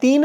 3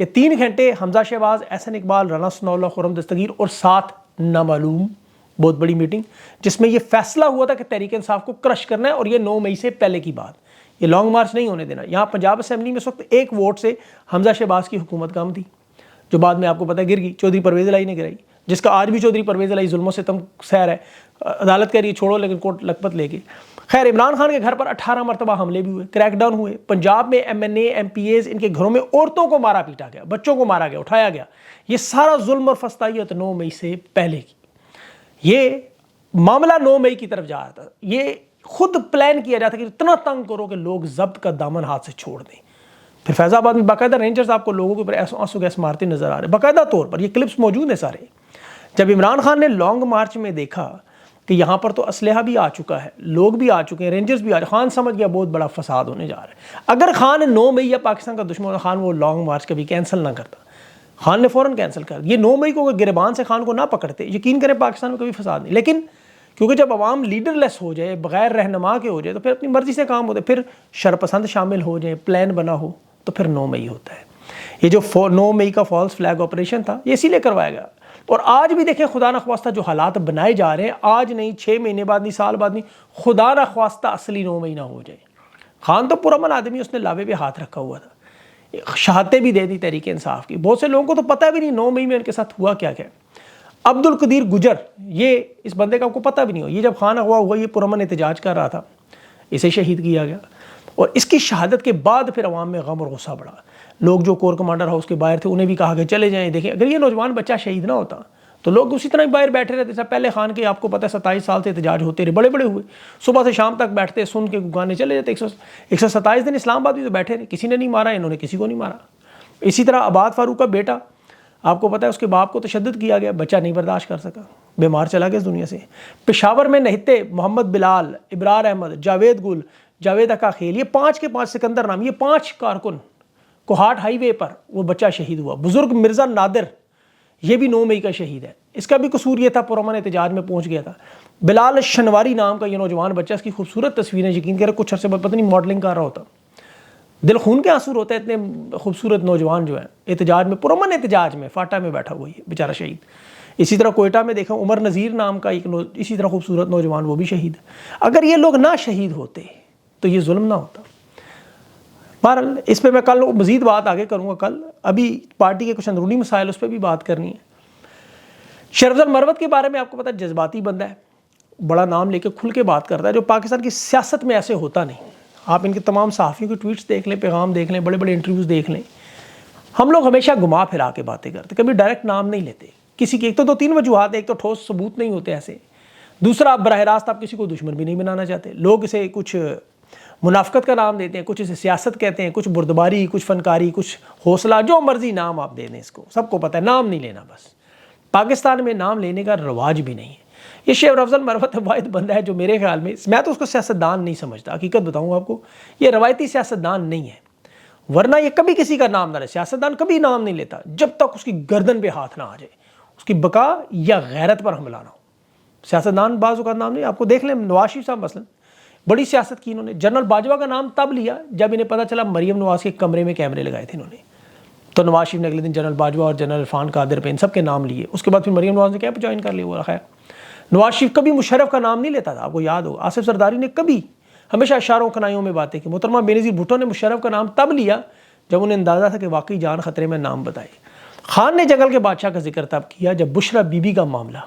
یہ 3 گھنٹے حمزہ شہباز، احسن اقبال، رانا ثناء اللہ، خرم دستگیر اور 7 نامعلوم، بہت بڑی میٹنگ جس میں یہ فیصلہ ہوا تھا کہ تحریک انصاف کو کرش کرنا ہے، اور یہ 9 مئی سے پہلے کی بات، یہ لانگ مارچ نہیں ہونے دینا۔ یہاں پنجاب اسمبلی میں اس وقت 1 ووٹ سے حمزہ شہباز کی حکومت کم تھی، جو بعد میں آپ کو پتہ ہے گر گئی، چودھری پرویز الہی نے گرائی، جس کا آج بھی چودھری پرویز الہی ظلم و ستم سیر ہے، عدالت کہہ رہی ہے چھوڑو لیکن کورٹ لکھپت لے کے۔ خیر، عمران خان کے گھر پر 18 مرتبہ حملے بھی ہوئے، کریک ڈاؤن ہوئے، پنجاب میں MNA MPAs ان کے گھروں میں عورتوں کو مارا پیٹا گیا، بچوں کو مارا گیا، اٹھایا گیا۔ یہ سارا ظلم اور فسطائیت 9 مئی سے پہلے کی۔ یہ معاملہ 9 مئی کی طرف جا رہا تھا، یہ خود پلان کیا جاتا کہ اتنا تنگ کرو کہ لوگ ضبط کا دامن ہاتھ سے چھوڑ دیں۔ پھر فیض آباد میں باقاعدہ رینجرز آپ کو لوگوں کے اوپر آنسو گیس مارتے نظر آ رہے ہیں، باقاعدہ طور پر یہ کلپس موجود ہیں سارے۔ جب عمران خان نے لانگ مارچ میں دیکھا کہ یہاں پر تو اسلحہ بھی آ چکا ہے، لوگ بھی آ چکے ہیں، رینجرز بھی آ چکے، خان سمجھ گیا بہت بڑا فساد ہونے جا رہا ہے۔ اگر خان 9 مئی یا پاکستان کا دشمن خان وہ لانگ مارچ کبھی کینسل نہ کرتا، خان نے فوراً کینسل کر دیا۔ یہ 9 مئی کو گریبان سے خان کو نہ پکڑتے، یقین کریں پاکستان میں کبھی فساد نہیں۔ لیکن کیونکہ جب عوام لیڈر لیس ہو جائے، بغیر رہنما کے ہو جائے، تو پھر اپنی مرضی سے کام ہوتے، پھر شرپسند شامل ہو جائیں، پلان بنا ہو، تو پھر 9 مئی ہوتا ہے۔ یہ جو 9 مئی کا فالس فلیگ آپریشن تھا، یہ اسی لیے کروایا گیا۔ اور آج بھی دیکھیں خدا نخواستہ جو حالات بنائے جا رہے ہیں، آج نہیں 6 مہینے بعد نہیں، سال بعد نہیں، خدا نخواستہ اصلی 9 مئی نہ ہو جائے۔ خان تو پرامن آدمی، اس نے لاوے پہ ہاتھ رکھا ہوا تھا، شہادتیں بھی دے دی تحریک انصاف کی۔ بہت سے لوگوں کو تو پتہ بھی نہیں 9 مئی میں ان کے ساتھ ہوا کیا کیا۔ عبد القدیر گجر، یہ اس بندے کا آپ کو پتہ بھی نہیں ہو، یہ جب خان اغوا ہوا یہ پرامن احتجاج کر رہا تھا، اسے شہید کیا گیا، اور اس کی شہادت کے بعد پھر عوام میں غم اور غصہ بڑھا۔ لوگ جو کور کمانڈر ہاؤس کے باہر تھے انہیں بھی کہا کہ چلے جائیں۔ دیکھیں اگر یہ نوجوان بچہ شہید نہ ہوتا تو لوگ اسی طرح باہر بیٹھے رہتے تھے۔ پہلے خان کے آپ کو پتہ ہے 27 سال سے احتجاج ہوتے رہے، بڑے بڑے ہوئے، صبح سے شام تک بیٹھتے، سن کے گانے چلے جاتے۔ 127 دن اسلام آباد بھی تو بیٹھے رہے، کسی نے نہیں مارا، انہوں نے کسی کو نہیں مارا۔ اسی طرح عباد فاروق کا بیٹا، آپ کو پتہ ہے اس کے باپ کو تشدد کیا گیا، بچہ نہیں برداشت کر سکا، بیمار چلا گیا اس دنیا سے۔ پشاور میں نہتے محمد بلال، ابرار احمد، جاوید گل، جاوید اکا خیل، یہ 5 کے 5 سکندر نام، یہ 5 کارکن کوہاٹ ہائی وے پر وہ بچہ شہید ہوا۔ بزرگ مرزا نادر، یہ بھی 9 مئی کا شہید ہے، اس کا بھی قصور یہ تھا پرامن احتجاج میں پہنچ گیا تھا۔ بلال شنواری نام کا یہ نوجوان بچہ، اس کی خوبصورت تصویریں، یقین کریں کچھ عرصے بعد پتہ نہیں ماڈلنگ کر رہا ہوتا، دل خون کے آنسو ہوتا ہے، اتنے خوبصورت نوجوان جو ہے احتجاج میں، پرامن احتجاج میں فاٹا میں بیٹھا ہوا ہے بیچارہ شہید۔ اسی طرح کوئٹہ میں دیکھا عمر نذیر نام کا ایک اسی طرح خوبصورت نوجوان، وہ بھی شہید۔ اگر یہ لوگ نہ شہید ہوتے تو یہ ظلم نہ ہوتا۔ بہرحال اس پہ میں کل مزید بات آگے کروں گا، کل ابھی پارٹی کے کچھ اندرونی مسائل اس پہ بھی بات کرنی ہے۔ شیخ افضل مروت کے بارے میں آپ کو پتہ ہے جذباتی بندہ ہے، بڑا نام لے کے کھل کے بات کرتا ہے، جو پاکستان کی سیاست میں ایسے ہوتا نہیں۔ آپ ان کے تمام صحافیوں کے ٹویٹس دیکھ لیں، پیغام دیکھ لیں، بڑے بڑے انٹرویوز دیکھ لیں، ہم لوگ ہمیشہ گھما پھرا کے باتیں کرتے، کبھی ڈائریکٹ نام نہیں لیتے کسی کی۔ ایک تو 2-3 وجوہات، ایک تو ٹھوس ثبوت نہیں ہوتے ایسے، دوسرا آپ براہ راست آپ کسی کو دشمن بھی نہیں بنانا چاہتے۔ لوگ اسے کچھ منافقت کا نام دیتے ہیں، کچھ اسے سیاست کہتے ہیں، کچھ بردباری، کچھ فنکاری، کچھ حوصلہ، جو مرضی نام آپ دے دیں اس کو، سب کو پتہ ہے نام نہیں لینا۔ بس پاکستان میں نام لینے کا رواج بھی نہیں ہے۔ یہ شیخ افضل مروت واحد بندہ ہے جو میرے خیال میں تو اس کو سیاستدان نہیں سمجھتا، حقیقت بتاؤں آپ کو، یہ روایتی سیاستدان نہیں ہے، ورنہ یہ کبھی کسی کا نام نہ لے۔ سیاستدان کبھی نام نہیں لیتا جب تک اس کی گردن پہ ہاتھ نہ آ جائے، اس کی بقا یا غیرت پر حملہ نہ ہو۔ سیاستدان بعض اوقات نام نہیں، آپ کو دیکھ لیں نواز شریف صاحب مثلا، بڑی سیاست کی انہوں نے۔ جنرل باجوہ کا نام تب لیا جب انہیں پتہ چلا مریم نواز کے کمرے میں کیمرے لگائے تھے انہوں نے، تو نواز شریف نے اگلے دن جنرل باجوہ اور جنرل عرفان قادر پہ ان سب کے نام لیے۔ اس کے بعد پھر مریم نواز نے کیمپ جوائن کر لیا۔ وہ خیر، نواز شریف کبھی مشرف کا نام نہیں لیتا تھا، آپ کو یاد ہو۔ آصف زرداری نے کبھی ہمیشہ اشاروں کنائیوں میں باتیں کی۔ محترمہ بینظیر بھٹو نے مشرف کا نام تب لیا جب انہیں اندازہ تھا کہ واقعی جان خطرے میں، نام بتائے۔ خان نے جنگل کے بادشاہ کا ذکر تب کیا جب بشرا بی بی کا معاملہ،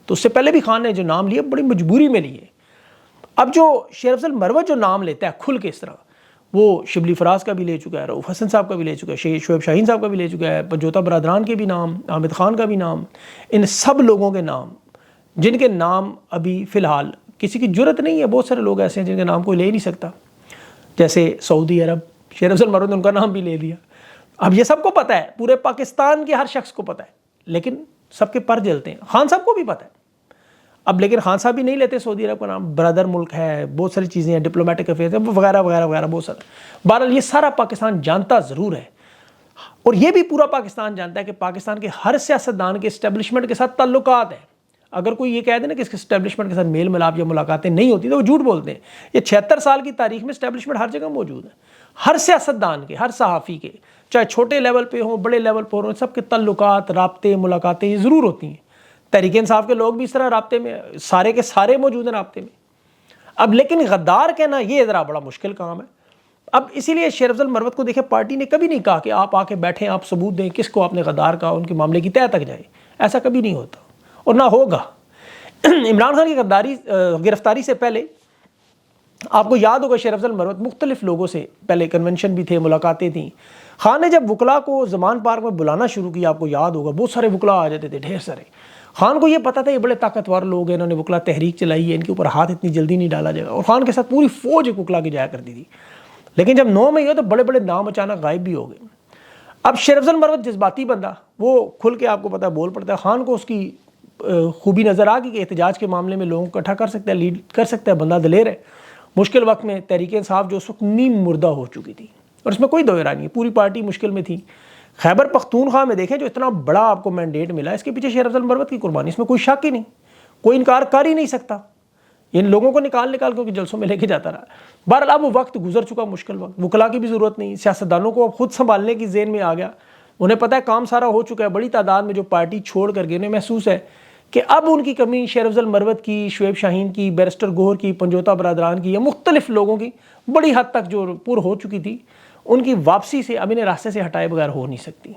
تو اس سے پہلے بھی خان نے جو نام لیے بڑی مجبوری میں لیے۔ اب جو شیخ افضل مروت جو نام لیتا ہے کھل کے اس طرح، وہ شبلی فراز کا بھی لے چکا ہے، رؤوف حسن صاحب کا بھی لے چکا ہے، شعیب شاہین صاحب کا بھی لے چکا ہے، پنجوتا برادران کے بھی نام، حامد خان کا بھی نام، ان سب لوگوں کے نام جن کے نام ابھی فی الحال کسی کی جرت نہیں ہے، بہت سارے لوگ ایسے ہیں جن کے نام کوئی لے ہی نہیں سکتا، جیسے سعودی عرب، شیخ افضل مروت نے ان کا نام بھی لے لیا۔ اب یہ سب کو پتہ ہے، پورے پاکستان کے ہر شخص کو پتہ ہے، لیکن سب کے پر جلتے ہیں۔ خان صاحب کو بھی پتہ ہے اب، لیکن خان صاحب بھی نہیں لیتے سعودی عرب کا نام، برادر ملک ہے، بہت ساری چیزیں ہیں، ڈپلومیٹک افیئرز ہیں وغیرہ وغیرہ وغیرہ، بہت سارا۔ بہرحال یہ سارا پاکستان جانتا ضرور ہے، اور یہ بھی پورا پاکستان جانتا ہے کہ پاکستان کے ہر سیاستدان کے اسٹیبلشمنٹ کے ساتھ تعلقات ہیں۔ اگر کوئی یہ کہہ دے نا کہ اس کے اسٹیبلشمنٹ کے ساتھ میل ملاپ یا ملاقاتیں نہیں ہوتی تو وہ جھوٹ بولتے ہیں۔ یہ 76 سال کی تاریخ میں اسٹیبلشمنٹ ہر جگہ موجود ہے، ہر سیاستدان کے، ہر صحافی کے چاہے چھوٹے لیول پہ ہوں بڑے لیول پہ ہوں، سب کے تعلقات، رابطے، ملاقاتیں یہ ضرور ہوتی ہیں۔ تحریک انصاف کے لوگ بھی اس طرح رابطے میں، سارے کے سارے موجود ہیں رابطے میں۔ اب لیکن غدار کہنا یہ ذرا بڑا مشکل کام ہے۔ اب اسی لیے شیر افضل مروت کو دیکھیں، پارٹی نے کبھی نہیں کہا کہ آپ آ کے بیٹھیں، آپ ثبوت دیں کس کو آپ نے غدار کہا، ان کے معاملے کی تہہ تک جائے، ایسا کبھی نہیں ہوتا اور نہ ہوگا۔ عمران خان کی گرفتاری سے پہلے آپ کو یاد ہوگا شیر افضل مروت مختلف لوگوں سے پہلے کنونشن بھی تھے، ملاقاتیں تھیں۔ خان نے جب وکلا کو زمان پارک میں بلانا شروع کیا، آپ کو یاد ہوگا بہت سارے وکلا آ جاتے تھے، ڈھیر سارے۔ خان کو یہ پتا تھا یہ بڑے طاقتور لوگ ہیں، انہوں نے وکلا تحریک چلائی ہے، ان کے اوپر ہاتھ اتنی جلدی نہیں ڈالا جائے گا، اور خان کے ساتھ پوری فوج ایک وکلا کی جایا کرتی تھی۔ لیکن جب 9 میں یہ تو بڑے بڑے نام اچانک غائب بھی ہو گئے۔ اب شیر افضل مروت جذباتی بندہ، وہ کھل کے آپ کو پتا بول پڑتا ہے۔ خان کو اس کی خوبی نظر آ گئی کہ احتجاج کے معاملے میں لوگوں کو اکٹھا کر سکتا ہے، لیڈ کر سکتا ہے، بندہ دلیر ہے۔ مشکل وقت میں تحریک انصاف جو اس وقت نیم مردہ ہو چکی تھی، اور اس میں کوئی دو رائے نہیں ہے، پوری پارٹی مشکل میں تھی۔ خیبر پختونخوا میں دیکھیں جو اتنا بڑا آپ کو مینڈیٹ ملا، اس کے پیچھے شیر افضل مروت کی قربانی، اس میں کوئی شک ہی نہیں، کوئی انکار کر ہی نہیں سکتا۔ ان لوگوں کو نکال کے جلسوں میں لے کے جاتا رہا۔ بہرحال اب وہ وقت گزر چکا، مشکل وقت، وکلا کی بھی ضرورت نہیں، سیاستدانوں کو اب خود سنبھالنے کی ذہن میں آ گیا، انہیں پتہ ہے کام سارا ہو چکا ہے۔ بڑی تعداد میں جو پارٹی چھوڑ کر گئے، انہیں محسوس ہے کہ اب ان کی کمی شیر افضل مروت کی، شعیب شاہین کی، بیرسٹر گوہر کی، پنجوتا برادران کی، یا مختلف لوگوں کی بڑی حد تک جو پر ہو چکی تھی، ان کی واپسی سے اب انہیں راستے سے ہٹائے بغیر ہو نہیں سکتی۔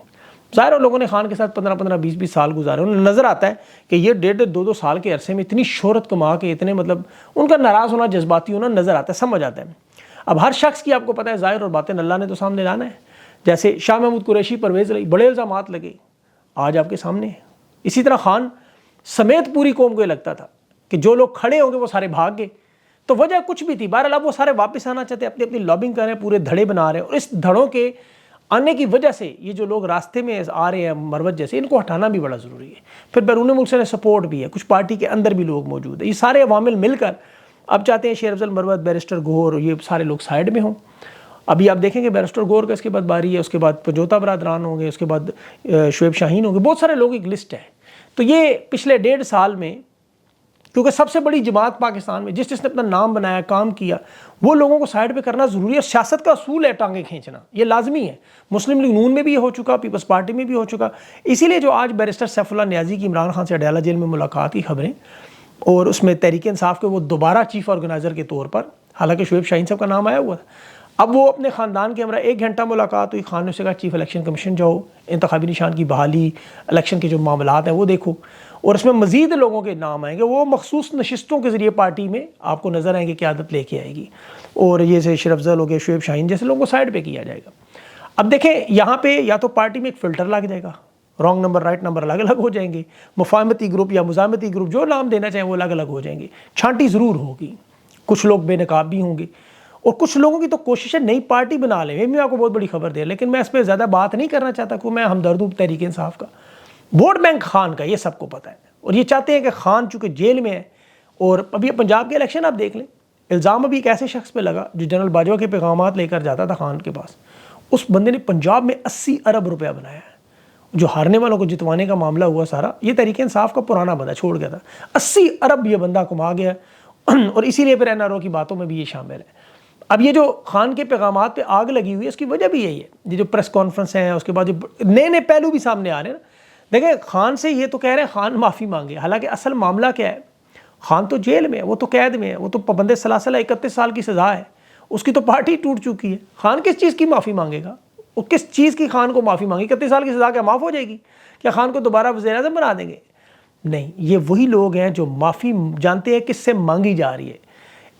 ظاہر ہے لوگوں نے خان کے ساتھ 15 20 سال گزارے، انہیں نظر آتا ہے کہ یہ 1.5 سال کے عرصے میں اتنی شہرت کما کے اتنے ان کا ناراض ہونا، جذباتی ہونا نظر آتا ہے، سمجھ آتا ہے۔ اب ہر شخص کی آپ کو پتہ ہے ظاہر اور باطن اللہ نے تو سامنے لانا ہے۔ جیسے شاہ محمود قریشی، پرویز علی، بڑے الزامات لگے، آج آپ کے سامنے ہیں۔ اسی طرح خان سمیت پوری قوم کو یہ لگتا تھا کہ جو لوگ کھڑے ہوں گے وہ سارے بھاگ گئے، تو وجہ کچھ بھی تھی۔ بہرحال اب وہ سارے واپس آنا چاہتے ہیں، اپنی لابنگ کر رہے ہیں، پورے دھڑے بنا رہے ہیں، اور اس دھڑوں کے آنے کی وجہ سے یہ جو لوگ راستے میں آ رہے ہیں مروت جیسے، ان کو ہٹانا بھی بڑا ضروری ہے۔ پھر بیرون ملک سے سپورٹ بھی ہے، کچھ پارٹی کے اندر بھی لوگ موجود ہیں، یہ سارے عوامل مل کر اب چاہتے ہیں شیر افضل مروت، بیرسٹر گوہر، یہ سارے لوگ سائیڈ میں ہوں۔ ابھی آپ دیکھیں گے بیرسٹر گوہر کا اس کے بعد باری ہے، اس کے بعد پنجوتا برادران ہوں گے، اس کے بعد شعیب شاہین ہوں گے، بہت سارے لوگ، ایک لسٹ ہے۔ تو یہ پچھلے 1.5 سال میں، کیونکہ سب سے بڑی جماعت پاکستان میں جس نے اپنا نام بنایا، کام کیا، وہ لوگوں کو سائیڈ پہ کرنا ضروری ہے۔ سیاست کا اصول ہے ٹانگیں کھینچنا، یہ لازمی ہے۔ مسلم لیگ نون میں بھی یہ ہو چکا، پیپلز پارٹی میں بھی ہو چکا۔ اسی لیے جو آج بیرسٹر سیف اللہ نیازی کی عمران خان سے اڈیالہ جیل میں ملاقات کی خبریں، اور اس میں تحریک انصاف کے وہ دوبارہ چیف آرگنائزر کے طور پر، حالانکہ شعیب شاہین صاحب کا نام آیا ہوا تھا، اب وہ اپنے خاندان کے ہمراہ 1 گھنٹہ ملاقات ہوئی۔ خان نے اسے کہا چیف الیکشن کمیشن جاؤ، انتخابی نشان کی بحالی، الیکشن کے جو معاملات ہیں وہ دیکھو، اور اس میں مزید لوگوں کے نام آئیں گے، وہ مخصوص نشستوں کے ذریعے پارٹی میں آپ کو نظر آئیں گے، قیادت لے کے آئے گی، اور یہ سے شیر افضل ہو گئے، شعیب شاہین جیسے لوگوں کو سائیڈ پہ کیا جائے گا۔ اب دیکھیں یہاں پہ یا تو پارٹی میں ایک فلٹر لگ جائے گا، رانگ نمبر رائٹ نمبر الگ الگ ہو جائیں گے، مفاہمتی گروپ یا مزاحمتی گروپ جو نام دینا چاہیں وہ الگ الگ ہو جائیں گے، چھانٹی ضرور ہوگی، کچھ لوگ بے نقاب بھی ہوں گے، اور کچھ لوگوں کی تو کوشش ہے نئی پارٹی بنا لیں۔ میں آپ کو بہت بڑی خبر دے، لیکن میں اس پہ زیادہ بات نہیں کرنا چاہتا کہ میں ہمدرد ہوں تحریک انصاف کا۔ ووٹ بینک خان کا، یہ سب کو پتہ ہے، اور یہ چاہتے ہیں کہ خان چونکہ جیل میں ہے، اور ابھی پنجاب کے الیکشن آپ دیکھ لیں، الزام ابھی ایک ایسے شخص پہ لگا جو جنرل باجوہ کے پیغامات لے کر جاتا تھا خان کے پاس، اس بندے نے پنجاب میں 80 ارب روپیہ بنایا ہے، جو ہارنے والوں کو جتوانے کا معاملہ ہوا سارا، یہ تحریک انصاف کا پرانا بندہ چھوڑ گیا تھا، 80 ارب یہ بندہ کما گیا، اور اسی لیے پھر NRO کی باتوں میں بھی یہ شامل ہے۔ اب یہ جو خان کے پیغامات پہ آگ لگی ہوئی ہے، اس کی وجہ بھی یہی ہے، یہ جو پریس کانفرنس ہیں، اس کے بعد جو نئے پہلو بھی سامنے آ رہے ہیں نا۔ دیکھیں خان سے یہ تو کہہ رہے ہیں خان معافی مانگے، حالانکہ اصل معاملہ کیا ہے، خان تو جیل میں ہے، وہ تو قید میں ہے، وہ تو پابند سلاسل ہے، 31 سال کی سزا ہے، اس کی تو پارٹی ٹوٹ چکی ہے۔ خان کس چیز کی معافی مانگے گا؟ وہ کس چیز کی خان کو معافی مانگے؟ 31 سال کی سزا کیا معاف ہو جائے گی؟ کیا خان کو دوبارہ وزیر اعظم بنا دیں گے؟ نہیں، یہ وہی لوگ ہیں جو معافی جانتے ہیں کس سے مانگی جا رہی ہے۔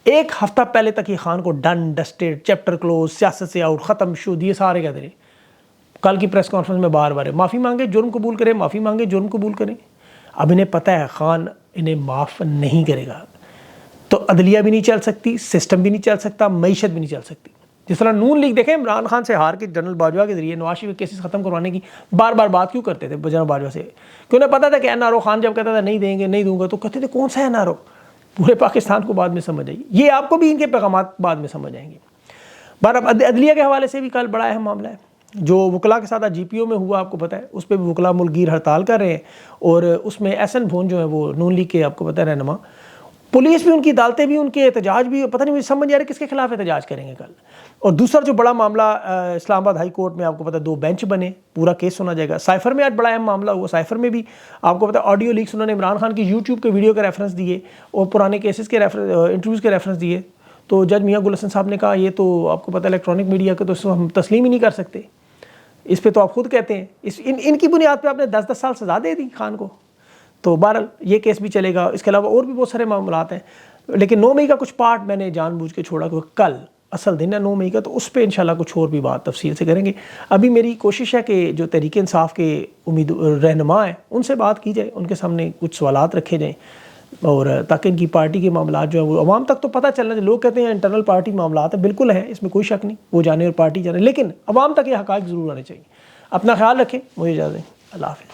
1 ہفتہ پہلے تک یہ خان کو ڈن ڈسٹڈ، چیپٹر کلوز، سیاست سے آؤٹ، ختم شد، یہ سارے کہتے رہے۔ کل کی پریس کانفرنس میں بار بار معافی مانگے، جرم قبول کریں، معافی مانگے، جرم قبول کریں۔ اب انہیں پتہ ہے خان انہیں معاف نہیں کرے گا، تو عدلیہ بھی نہیں چل سکتی، سسٹم بھی نہیں چل سکتا، معیشت بھی نہیں چل سکتی۔ جس طرح نون لیگ دیکھیں عمران خان سے ہار کے جنرل باجوہ کے ذریعے نواز شریف کے کیسز ختم کروانے کی بار بار بات کیوں کرتے تھے جنرل باجوہ سے؟ کہ انہیں پتا تھا کہ NRO خان جب کہتا تھا نہیں دیں گے، نہیں دوں گا، تو کہتے تھے کون سا NRO؟ پورے پاکستان کو بعد میں سمجھ آئی، یہ آپ کو بھی ان کے پیغامات بعد میں سمجھ آئیں گے۔ بہرحال عدلیہ کے حوالے سے بھی کل بڑا اہم معاملہ ہے، جو وکلا کے ساتھ GPO میں ہوا، آپ کو پتہ ہے، اس پہ بھی وکلا ملک گیر ہڑتال کر رہے ہیں، اور اس میں SN بھون جو ہے وہ نون لیگ کے آپ کو پتہ ہے رہنما، پولیس بھی ان کی، عدالتیں بھی ان کے، احتجاج بھی، پتہ نہیں مجھے سمجھ نہیں آ رہا کس کے خلاف احتجاج کریں گے کل۔ اور دوسرا جو بڑا معاملہ اسلام آباد ہائی کورٹ میں آپ کو پتہ 2 بینچ بنے، پورا کیس سنا جائے گا۔ سائفر میں آج بڑا اہم معاملہ ہوا، سائفر میں بھی آپ کو پتہ آڈیو لیکس انہوں نے عمران خان کی یوٹیوب کے ویڈیو کے ریفرنس دیے اور پرانے کیسز کے انٹرویوز کے ریفرنس دیے، تو جج میاں گل حسن صاحب نے کہا یہ تو آپ کو پتہ الیکٹرانک میڈیا کے تو اس کو ہم تسلیم ہی نہیں کر سکتے، اس پہ تو آپ خود کہتے ہیں ان کی بنیاد پہ آپ نے 10 سال سزا دے دی خان کو۔ تو بہرحال یہ کیس بھی چلے گا، اس کے علاوہ اور بھی بہت سارے معاملات ہیں، لیکن 9 مئی کا کچھ پارٹ میں نے جان بوجھ کے چھوڑا کیونکہ کل اصل دن ہے 9 مئی کا، تو اس پہ انشاءاللہ کچھ اور بھی بات تفصیل سے کریں گے۔ ابھی میری کوشش ہے کہ جو تحریک انصاف کے رہنما ہیں ان سے بات کی جائے، ان کے سامنے کچھ سوالات رکھے جائیں، اور تاکہ ان کی پارٹی کے معاملات جو ہیں وہ عوام تک تو پتہ چلنا چاہیے۔ لوگ کہتے ہیں انٹرنل پارٹی معاملات ہیں، بالکل ہے، اس میں کوئی شک نہیں، وہ جانے اور پارٹی جانے، لیکن عوام تک یہ حقائق ضرور آنے چاہیے۔ اپنا خیال رکھیں، مجھے اجازت دیں، اللہ حافظ۔